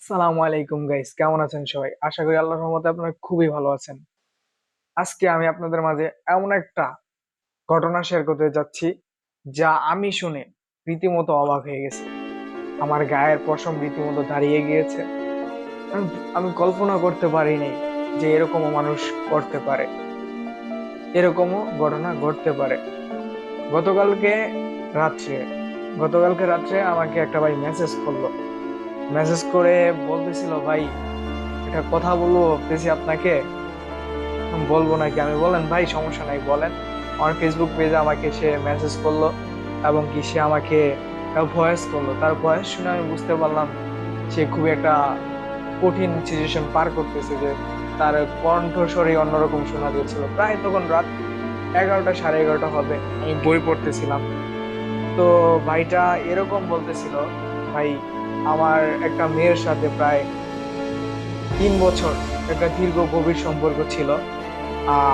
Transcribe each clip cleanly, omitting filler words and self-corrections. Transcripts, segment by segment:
সালামু আলাইকুম গাইস, কেমন আছেন সবাই? আশা করি আল্লাহর রহমতে আপনারা খুবই ভালো আছেন। আজকে আমি আপনাদের মাঝে এমন একটা ঘটনা শেয়ার করতে যাচ্ছি যা আমি শুনে রীতিমতো অবাক হয়ে গেছি। আমার গায়ের পশম রীতিমতো দাঁড়িয়ে গিয়েছে। আমি আমি কল্পনা করতে পারিনি যে এরকমও মানুষ করতে পারে, এরকমও ঘটনা ঘটতে পারে। গতকালকে রাত্রে গতকালকে রাত্রে আমাকে একটা ভাই মেসেজ করলো। মেসেজ করে বলতেছিল, ভাই এটা কথা বলবো ভাবতেছি আপনাকে, বলবো নাকি? আমি বলেন ভাই, সমস্যা নাই, বলেন। আমার ফেসবুক পেজে আমাকে সে মেসেজ করলো এবং কি সে আমাকে ভয়েস করলো। তার ভয়েস শুনে আমি বুঝতে পারলাম সে খুবই একটা কঠিন সিচুয়েশন পার করতেছে, যে তার কণ্ঠস্বরই অন্যরকম শোনা যাচ্ছিল। প্রায় তখন রাত 11টা, সাড়ে 11টা হবে, আমি বই পড়তেছিলাম। তো ভাইটা এরকম বলতেছিল, ভাই আমার একটা মেয়ের সাথে প্রায় 3 বছর একটা দীর্ঘ গভীর সম্পর্ক ছিল।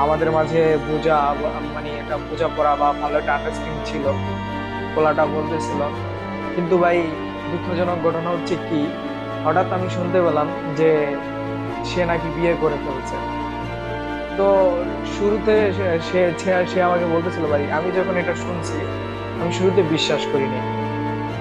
আমাদের মাঝে মানে একটা বোঝাপড়া বা ভালো একটা আন্ডারস্ট্যান্ডিং ছিল, পোলাটা বলতেছিল। কিন্তু ভাই, দুঃখজনক ঘটনা হচ্ছে কি, হঠাৎ আমি শুনতে পেলাম যে সে নাকি বিয়ে করে ফেলছে। তো শুরুতে সে আমাকে বলতেছিল, ভাই আমি যখন এটা শুনছি আমি শুরুতে বিশ্বাস করিনি,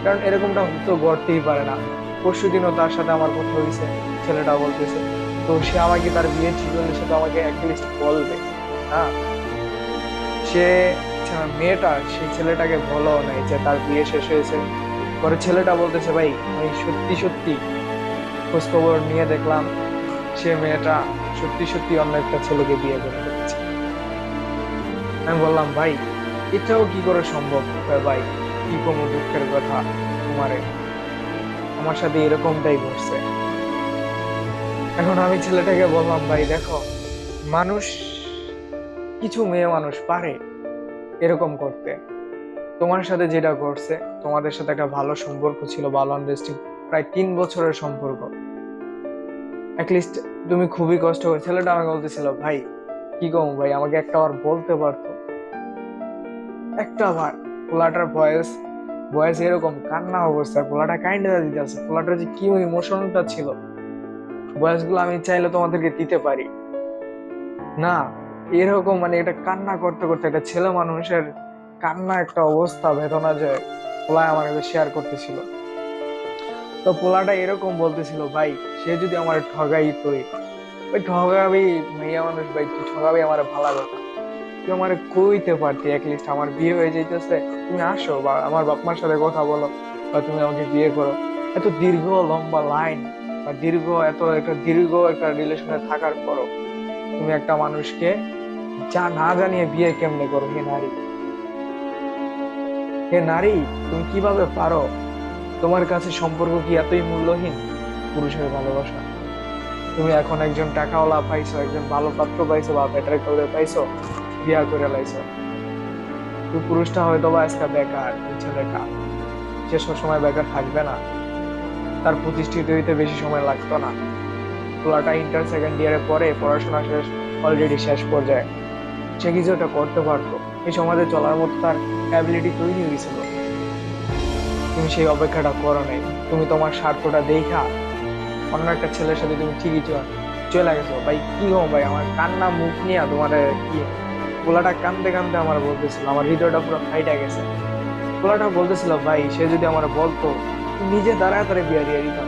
কারণ এরকমটা তো ঘটতেই পারে না। পরশুদিনও তার সাথে আমার কথা হয়েছে, ছেলেটা বলতেছে। তো সে আমাকে, তার বিয়ে ঠিক হলে সে তো আমাকে অ্যাটলিস্ট বলবে। হ্যাঁ, সে মেয়েটা সেই ছেলেটাকে বলো নাই যে তার বিয়ে শেষ হয়েছে। পরে ছেলেটা বলতেছে, ভাই আমি সত্যি সত্যি খোঁজ খবর নিয়ে দেখলাম সে মেয়েটা সত্যি সত্যি অন্য একটা ছেলেকে বিয়ে করে ফেলেছে। আমি বললাম, ভাই এটাও কি করে সম্ভব? ভাই কি কোনো দুঃখের কথা তোমারে, আমার সাথে এরকমটাই ঘটছে। এখন আমি ছেলেটাকে বললাম, ভাই দেখো, মানুষ, কিছু মেয়ে মানুষ পারে এরকম করতে। তোমার সাথে যেটা ঘটছে, তোমাদের সাথে একটা ভালো সম্পর্ক ছিল, ভালো আন্ডারস্ট্যান্ডিং, প্রায় 3 বছরের সম্পর্ক। অ্যাটলিস্ট তুমি খুবই কষ্ট করে, ছেলেটা আমাকে বলতেছিল, ভাই কি কম ভাই, আমাকে একটা বার বলতে পারতো, একটা বার। পোলাটার ভয়েস ভয়েস এরকম কান্না অবস্থায় পোলাটা কাইন্ডা দিতে আছে, পোলাটার যে কি ইমোশনটা ছিল, ভয়েস গুলো আমি চাইলে তোমাদেরকে দিতে পারি না। এরকম মানে এটা কান্না করতে করতে, একটা ছেলে মানুষের কান্না, একটা অবস্থা, বেদনা, যে পোলায় আমার কাছে শেয়ার করতেছিল। তো পোলাটা এরকম বলতেছিল, ভাই সে যদি আমার ঠগাইতোই, ওই ঠগাবি, মেয়ে মানুষ ভাই, তুই ঠগাবি আমার ভালো কথা, তুই আমার কইতে পারতি অ্যাটলিস্ট আমার বিয়ে হয়ে যাইতেছে, তুমি আসো বা আমার বাপ মার সাথে কথা বলো, বা তুমি আমাকে বিয়ে করো। এত দীর্ঘ লম্বা লাইন বা দীর্ঘ একটা রিলেশনে থাকার পরও তুমি একটা মানুষকে যা না জানিয়ে বিয়ে কেমনে করো? হে নারী, হে নারী, তুমি কিভাবে পারো? তোমার কাছে সম্পর্ক কি এতই মূল্যহীন? পুরুষের ভালোবাসা, তুমি এখন একজন টাকাওয়ালা পাইছো, একজন ভালো পাত্র পাইছো বা বেটার করে পাইছো, বিয়া করে লাইছো। তুই পুরুষটা হয়তো বা আজকে বেকার, এই ছেলেটা সে সবসময় বেকার থাকবে না, তার প্রতিষ্ঠিত হইতে বেশি সময় লাগতো না। পোলাটা ইন্টার সেকেন্ড ইয়ারে পরে, পড়াশোনা শেষ, অলরেডি শেষ পর্যায়ে, সে কিছু একটা করতে পারতো, এই সমাজে চলার মতো তার অ্যাবিলিটি তৈরি হয়েছিল। তুমি সেই অপেক্ষাটা করো নাই, তুমি তোমার স্বার্থটা দেখা অন্য একটা ছেলের সাথে তুমি ঠিকই চলে গেছো। ভাই কি হো ভাই, আমার কান্না মুখ নিয়ে তোমার কি, পোলাটা কান্দতে কান্দতে আমার বলতেছিল, আমার হৃদয়টা পুরো ফাইটা গেছে। পোলাটা বলতেছিল, ভাই সে যদি আমার বলতো, নিজে দাঁড়ায় তারা বিয়া দিয়ে দিতাম,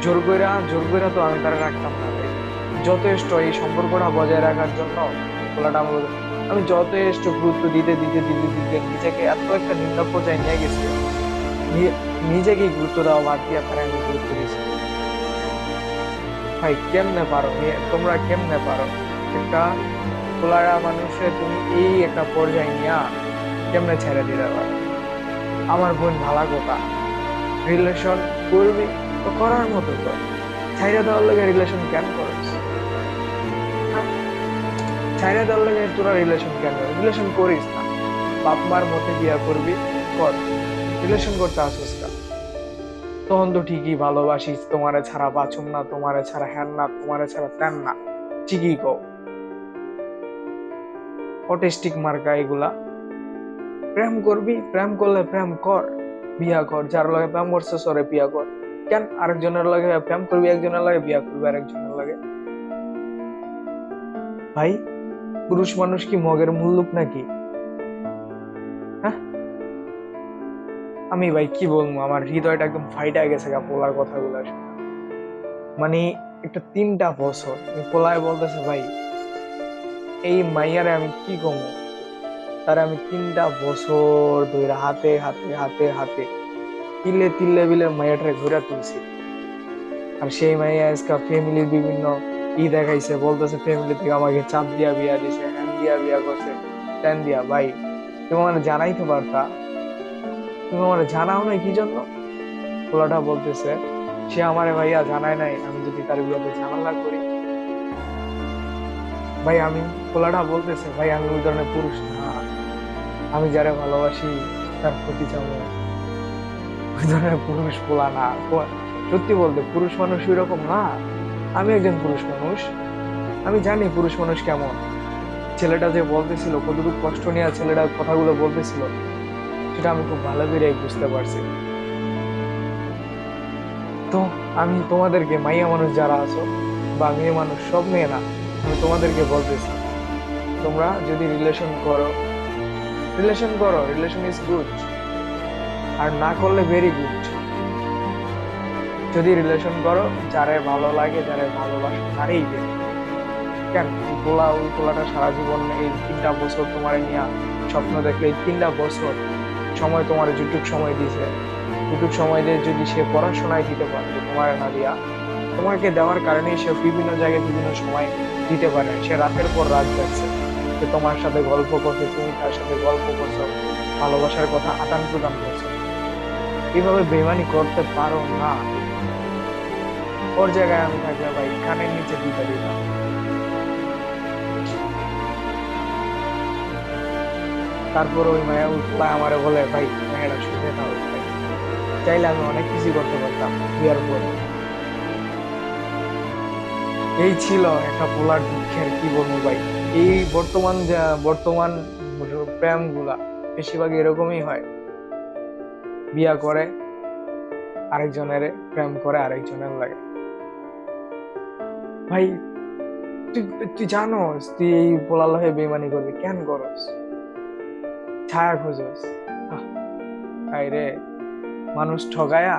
জোর কইরা তো আমি তারা রাখতাম না ভাই। যথেষ্ট এই সম্পর্কটা বজায় রাখার জন্য পোলাটা আমার আমি যথেষ্ট গুরুত্ব দিতে দিতে দিতে দিতে নিজেকে এত একটা নিম্ন পর্যায়ে নিয়ে গেছি, নিজেকে গুরুত্ব দেওয়া বাদ দিয়ে তারা আমি গুরুত্ব দিয়েছি। ভাই কেমনে পারো তোমরা কেমনে পারো একটা পোলারা মানুষের তুমি এই একটা পর্যায়ে নিয়ে কেমনে ছেড়ে দিতে পারো? আমার বোন ভালা কথা, রিলেশন করবি তো করার মতো কর, ছাইরা দেওয়ার লাগে রিলেশন কেন করছ? ছাইরা দেওয়ার লাগে তোরা রিলেশন কেন রিলেশন করিস না? বাপ মার মতে বিয়া করবি, কর, রিলেশন করতে আসিস না। তখন তো ঠিকই ভালোবাসিস, তোমারে ছাড়া বাঁচুম না, তোমারে ছাড়া হ্যান না, তোমারে ছাড়া ত্যান না, ঠিকই কও। অটিস্টিক মার্কা এগুলা। প্রেম করবি, প্রেম করলে প্রেম কর, বিয়া কর, যার লগে প্রেম করছিস ওরে বিয়া কর। কেন আরেকজনের লাগে প্রেম করবি, একজনের লাগে বিয়া করবি আরেকজনের লাগে? ভাই, পুরুষ মানুষ কি মগের মুল্লুক নাকি? হ্যাঁ, আমি ভাই কি বলবো, আমার হৃদয়টা একদম ফাইটা গেছে গা পোলার কথাগুলো শুনে। মানে একটা 3টা বছর পোলায় বলতেছে ভাই, এই মাইয়ারে আমি কি কমু, তারে আমি 3টা বছর ধরে হাতে হাতে হাতে হাতে তিলে তিলে বিলে মাইয়াটারে ঘুরে তুলছি। আর সেই মাইয়া আজকে ফ্যামিলির বিভিন্ন দেখাইছে, বলতেছে ফ্যামিলি থেকে আমাকে চাপ দিয়া বিয়া দিছে, হ্যান দিয়া বিয়া করছে, ত্যান দিয়া। ভাই, তুমি আমার জানাইতে পারতা, তুমি আমার জানাও নাই কি জন্য? পোলাটা বলতেছে সে আমারে ভাইয়া জানায় নাই, আমি যদি তার বিয়াতে ঝামেলা করি। ভাই আমি, পোলাটা বলতেছে ভাই আমি ওই ধরনের পুরুষ না, আমি যারা ভালোবাসি তার ক্ষতি চাবো, ওই ধরনের পুরুষ পোলা না। সত্যি বলতে পুরুষ মানুষ ওই রকম না। আমি একজন পুরুষ মানুষ, আমি জানি পুরুষ মানুষ কেমন। ছেলেটা যে বলতেছিল কতটুকু কষ্ট নিয়ে ছেলেটা কথাগুলো বলতেছিল, সেটা আমি খুব ভালো করে বুঝতে পারছি। তো আমি তোমাদেরকে, মাইয়া মানুষ যারা আছো বা মেয়ে মানুষ, সব মেয়ে না, আমি তোমাদেরকে বলতেছি, তোমরা যদি রিলেশন করো, রিলেশন করো, রিলেশন ইজ গুড, আর না করলে ভেরি গুড। যদি রিলেশন করো, যারে ভালো লাগে, যারে ভালোবাসো, তারই বের। কেন ওই পোলাটা সারা জীবন এই 3টা বছর তোমার নিয়ে স্বপ্ন দেখলে, এই 3টা বছর সময় তোমার যেটুক সময় দিয়েছে, যেটুক সময় দিয়ে যদি সে পড়াশোনায় দিতে পারতো তোমার না দিয়া, তোমাকে দেওয়ার কারণেই সে বিভিন্ন জায়গায় বিভিন্ন সময় দিতে পারে। সে রাতের পর রাত যাচ্ছে, সে তোমার সাথে গল্প করছে, তুমি তার সাথে গল্প করছো, ভালোবাসার কথা আদান প্রদান করছো। এইভাবে বেমানি করতে পারো না। ওর জায়গায় আমি থাকলে ভাই কানের নিচে দিতে দিতাম। তারপর ওই মায়া ওই পোলা আমারে বলে ভাই মেয়েটা শুনে থাকো ভাই, চাইলে আমি অনেক কিছু করতে পারতাম বিয়ার পরে। এই ছিল একটা পোলার দুঃখের, কি বলবো ভাই। এই বর্তমান প্রেম গুলা বেশিরভাগ এরকমই হয়, বিয়া করে আরেকজনের, প্রেম করে আরেকজনের লাগে। ভাই, তুই তুই জানোস তুই এই পোলার লহে বেইমানি করবি কেন করস? ছায়া খুঁজোস? হাই রে, মানুষ ঠগায়া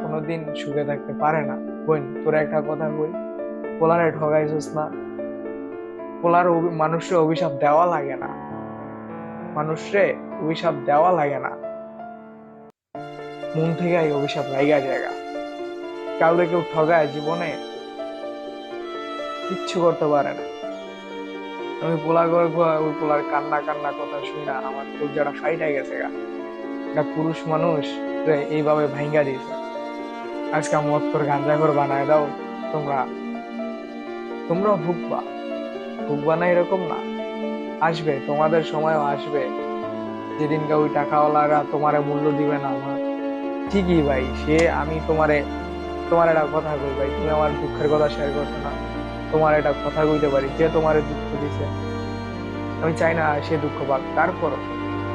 কোনোদিন সুখে থাকতে পারে না। বোন, তোরা একটা কথা কই, পোলারে ঠগাইছিস না? মানুষরে অভিশাপ দেওয়া লাগে না, মানুষরে অভিশাপ দেওয়া লাগে না, মন থেকে এই অভিশাপ লাইগা জায়গা। কাউরে কেউ ঠগায় জীবনে কিচ্ছু করতে পারে না। আমি ওই পোলার কান্না কান্না কথা শুনে আমার কলজাটা ফাইটা গেছে গা। একটা পুরুষ মানুষ রে এইভাবে ভাঙ্গা দিয়েছে। আজকে মদ তোর গাঞ্জা করে বানায় দাও, তোমরা তোমরাও ভুগবা, ভুগবা না এরকম না? আসবে, তোমাদের সময়ও আসবে যেদিনকে ওই টাকাওয়ালারা তোমারে মূল্য দিবে না। আমার ঠিকই ভাই, আমি তোমার একটা কথা কই ভাই, তুমি আমার দুঃখের কথা শেয়ার করছো না, তোমার একটা কথা কইতে পারি, যে তোমারে দুঃখ দিছে আমি চাই না সে দুঃখ পাক। তারপরও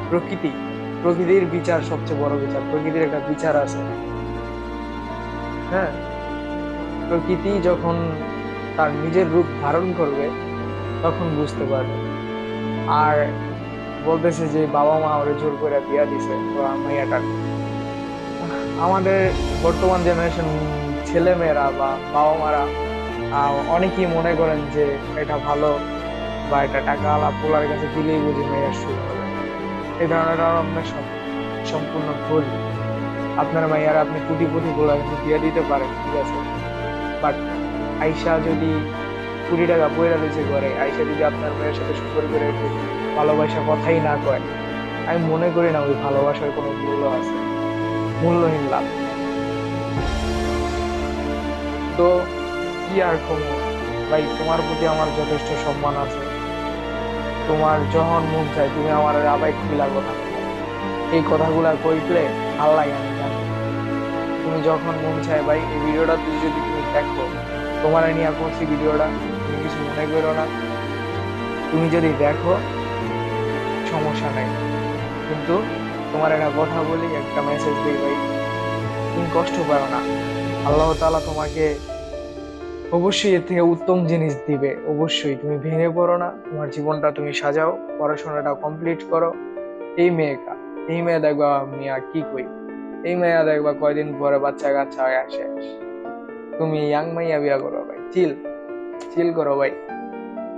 প্রকৃতি, প্রকৃতির বিচার সবচেয়ে বড় বিচার, প্রকৃতির একটা বিচার আছে। হ্যাঁ, প্রকৃতি যখন তার নিজের রূপ ধারণ করবে তখন বুঝতে পারবে। আর বলতেছে যে বাবা মা ওরে জোর করে বিয়া দিছে ওরা মেয়েটার। আমাদের বর্তমান জেনারেশন ছেলে মেয়েরা বা বাবা মারা অনেকেই মনে করেন যে এটা ভালো, বা এটা টাকাওয়ালা পোলার কাছে দিলেই বুঝি মেয়ের সুখ হবে। এই ধরনের আপনার সম্পূর্ণ ভুল। আপনার মাইয়ার আপনি কোটিপতি পোলার কাছে বিয়ে দিতে পারেন, ঠিক আছে, বাট আইসা যদি 20 টাকা পয়রা দিয়েছে ঘরে, আইসা যদি আপনার মেয়ের সাথে সুন্দর করে একটু ভালোবাসা কথাই না কয়, আমি মনে করি না ওই ভালোবাসার কোনো মূল্য আছে, মূল্যহীন লাভ। তো কি আর কমু ভাই, তোমার প্রতি আমার যথেষ্ট সম্মান আছে। তোমার যখন মন চায় তুমি আমার আবেগ মিলা কথা, এই কথাগুলা কইলে ভাল লাগে না জানো? তুমি যখন মন চায় ভাই, এই ভিডিওটা তুই যদি তুমি দেখো, তোমার নিয়ে করছি ভিডিওটা, তুমি কিছু মনে করো না, তুমি যদি দেখো সমস্যা নাই। কিন্তু তোমার একটা কথা বলি, একটা মেসেজ দিই ভাই, তুমি কষ্ট পাও না, আল্লাহ তাআলা তোমাকে অবশ্যই এর থেকে উত্তম জিনিস দিবে। অবশ্যই তুমি ভেঙে পড়ো না, তোমার জীবনটা তুমি সাজাও, পড়াশোনাটা কমপ্লিট করো। এই মেয়েটা, এই মেয়ে দেখবা মিয়া কি কই, এই মেয়ে দেখবা কয়দিন পরে বাচ্চা কাচ্চা হয়ে আসে। তুমি ইয়াং মাইয়া বিয়া করো ভাই, চিল চিল করো ভাই।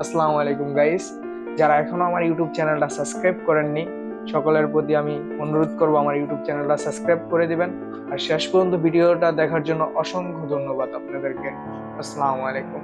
আসসালামু আলাইকুম গাইস, যারা এখনো আমার ইউটিউব চ্যানেলটা সাবস্ক্রাইব করেননি, সকলের প্রতি আমি অনুরোধ করব আমার ইউটিউব চ্যানেলটা সাবস্ক্রাইব করে দিবেন। আর শেষ পর্যন্ত ভিডিওটা দেখার জন্য অসংখ্য ধন্যবাদ আপনাদেরকে। আসসালামু আলাইকুম।